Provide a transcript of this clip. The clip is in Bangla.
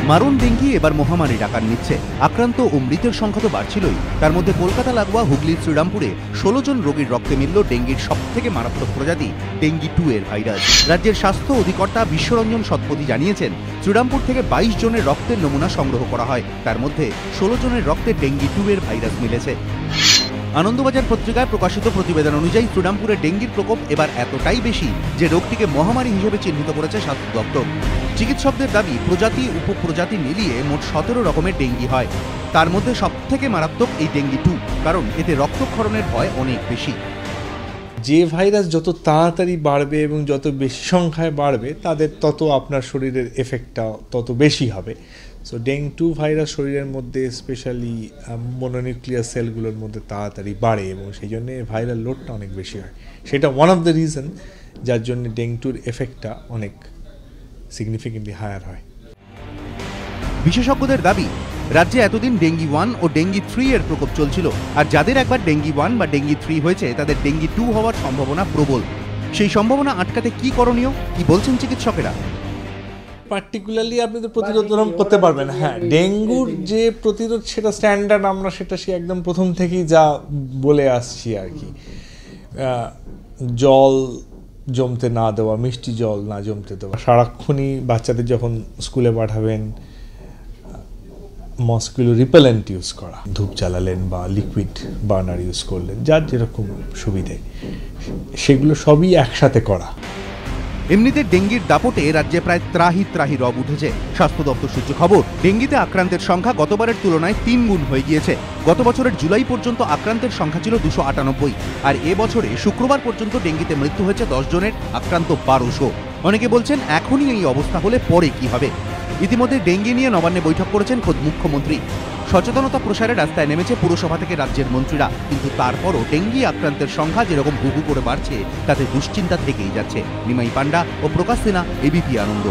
মারণ ডেঙ্গি এবার মহামারীর আকার নিচ্ছে। আক্রান্ত ও মৃতের সংখ্যা তো বাড়ছিলই, তার মধ্যে কলকাতা লাগোয়া হুগলির শ্রীরামপুরে 16 জন রোগীর রক্তে মিলল ডেঙ্গির সবথেকে মারাত্মক প্রজাতি ডেঙ্গি 2 এর ভাইরাস। রাজ্যের স্বাস্থ্য অধিকর্তা বিশ্বরঞ্জন সৎপথী জানিয়েছেন, শ্রীরামপুর থেকে 22 জনের রক্তের নমুনা সংগ্রহ করা হয়, তার মধ্যে 16 জনের রক্তে ডেঙ্গি 2 এর ভাইরাস মিলেছে। আনন্দবাজার পত্রিকায় প্রকাশিত প্রতিবেদন অনুযায়ী শ্রীরামপুরে ডেঙ্গির প্রকোপ এবার এতটাই বেশি যে রোগটিকে মহামারী হিসেবে চিহ্নিত করেছে স্বাস্থ্য দপ্তর। চিকিৎসকদের দাবি, প্রজাতি উপপ্রজাতি মিলিয়ে মোট 17 রকমের ডেঙ্গি হয়, তার মধ্যে সবথেকে মারাত্মক এই ডেঙ্গি 2, কারণ এতে রক্তক্ষরণের ভয় অনেক বেশি। যে ভাইরাস যত তাড়াতাড়ি বাড়বে এবং যত বেশি সংখ্যায় বাড়বে, তাদের তত আপনার শরীরের এফেক্টটা তত বেশি হবে। সো ডেঙ্গি 2 ভাইরাস শরীরের মধ্যে স্পেশালি মনোনিউক্লিয়াস সেলগুলোর মধ্যে তাড়াতাড়ি বাড়ে এবং সেই জন্য ভাইরাল লোডটা অনেক বেশি হয়। সেটা ওয়ান অফ দ্য রিজন যার জন্য ডেঙ্গি 2-র এফেক্টটা অনেক সিগনিফিকেন্টলি হায়ার হয়। বিশেষজ্ঞদের দাবি, রাজ্যে এতদিন ডেঙ্গি 1 ও ডেঙ্গি 3 এর প্রকোপ চলছিল, আর যাদের একবার ডেঙ্গি 1 বা ডেঙ্গি 3 হয়েছে তাদের ডেঙ্গি 2 হওয়ার সম্ভাবনা প্রবল। সেই সম্ভাবনা আটকাতে কি করণীয়, কি বলছেন চিকিৎসকেরা? পার্টিকুলারলি আপনি তো প্রতিরোধ করতে পারবেন। হ্যাঁ, ডেঙ্গুর যে প্রতিরোধ সেটা স্ট্যান্ডার্ড, আমরা সেটা একদম প্রথম থেকেই যা বলে আসছি আর কি। জল জমতে না দেওয়া, মিষ্টি জল না জমতে দেওয়া, সারাক্ষণই বাচ্চাদের যখন স্কুলে পাঠাবেন মসকিউলো রিপেলেন্ট ইউজ করা, ধূপ জ্বালালেন বা লিকুইড বার্নার ইউজ করলেন, যার যেরকম সুবিধে, সেগুলো সবই একসাথে করা। এমনিতে ডেঙ্গির দাপটে রাজ্যে প্রায় ত্রাহি রব উঠেছে। স্বাস্থ্য দপ্তর সূত্রে খবর, ডেঙ্গিতে আক্রান্তের সংখ্যা গতবারের তুলনায় 3 গুণ হয়ে গিয়েছে। গত বছরের জুলাই পর্যন্ত আক্রান্তের সংখ্যা ছিল 298, আর এবছরে শুক্রবার পর্যন্ত ডেঙ্গিতে মৃত্যু হয়েছে 10 জনের, আক্রান্ত 1200। অনেকে বলছেন, এখনই এই অবস্থা হলে পরে কি হবে? ইতিমধ্যে ডেঙ্গি নিয়ে নবান্নে বৈঠক করেছেন খোদ মুখ্যমন্ত্রী। সচেতনতা প্রসারে রাস্তায় নেমেছে পুরসভা থেকে রাজ্যের মন্ত্রীরা, কিন্তু তারপরও ডেঙ্গি আক্রান্তের সংখ্যা যেরকম হু হু করে বাড়ছে, তাতে দুশ্চিন্তা থেকেই যাচ্ছে। নিমাই পান্ডা ও প্রকাশ সিনহা, এবিপি আনন্দ।